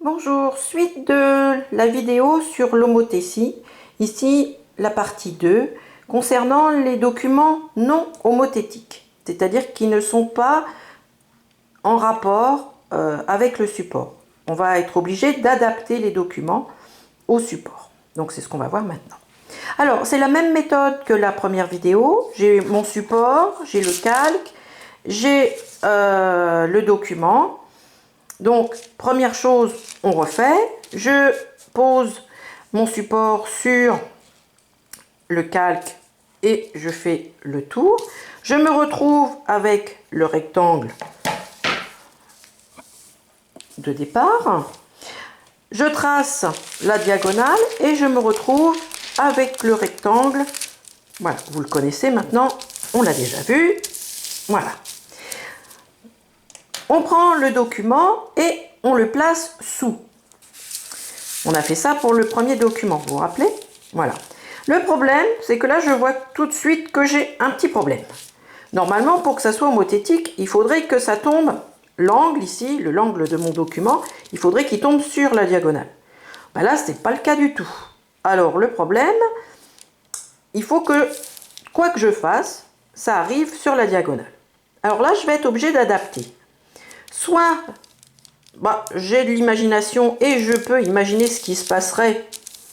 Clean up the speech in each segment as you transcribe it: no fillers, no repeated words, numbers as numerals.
Bonjour, suite de la vidéo sur l'homothétie, ici la partie 2 concernant les documents non homothétiques, c'est-à-dire qui ne sont pas en rapport avec le support. On va être obligé d'adapter les documents au support. Donc c'est ce qu'on va voir maintenant. Alors c'est la même méthode que la première vidéo. J'ai mon support, j'ai le calque, j'ai le document. Donc, première chose, on refait. Je pose mon support sur le calque et je fais le tour. Je me retrouve avec le rectangle de départ. Je trace la diagonale et je me retrouve avec le rectangle. Voilà, vous le connaissez maintenant, on l'a déjà vu. Voilà. On prend le document et on le place sous. On a fait ça pour le premier document, vous vous rappelez? Voilà. Le problème, c'est que là, je vois tout de suite que j'ai un petit problème. Normalement, pour que ça soit homothétique, il faudrait que ça tombe, l'angle ici, l'angle de mon document, il faudrait qu'il tombe sur la diagonale. Ben là, ce n'est pas le cas du tout. Alors, le problème, il faut que, quoi que je fasse, ça arrive sur la diagonale. Alors là, je vais être obligé d'adapter. Soit j'ai de l'imagination et je peux imaginer ce qui se passerait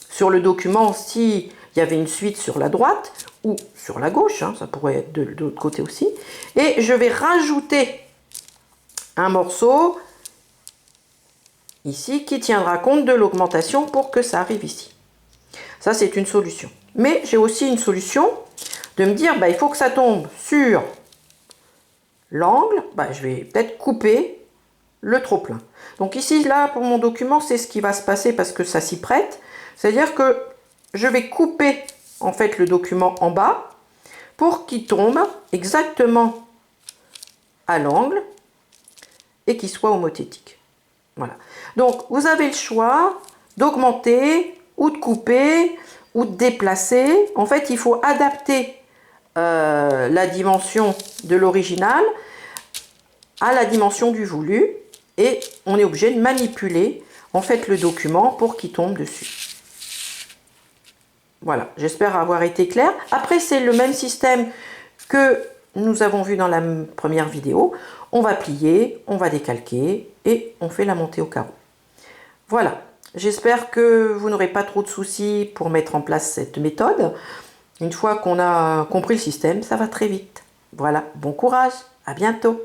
sur le document s'il y avait une suite sur la droite ou sur la gauche, hein, ça pourrait être de l'autre côté aussi. Et je vais rajouter un morceau ici qui tiendra compte de l'augmentation pour que ça arrive ici. Ça, c'est une solution. Mais j'ai aussi une solution de me dire, il faut que ça tombe sur l'angle. Je vais peut-être couper le trop-plein. Donc ici, là, pour mon document, c'est ce qui va se passer parce que ça s'y prête. C'est-à-dire que je vais couper, en fait, le document en bas pour qu'il tombe exactement à l'angle et qu'il soit homothétique. Voilà. Donc, vous avez le choix d'augmenter ou de couper ou de déplacer. En fait, il faut adapter la dimension de l'original à la dimension du voulu. Et on est obligé de manipuler en fait le document pour qu'il tombe dessus. Voilà, j'espère avoir été clair. Après, c'est le même système que nous avons vu dans la première vidéo. On va plier, on va décalquer et on fait la montée au carreau. Voilà, j'espère que vous n'aurez pas trop de soucis pour mettre en place cette méthode. Une fois qu'on a compris le système, ça va très vite. Voilà, bon courage, à bientôt.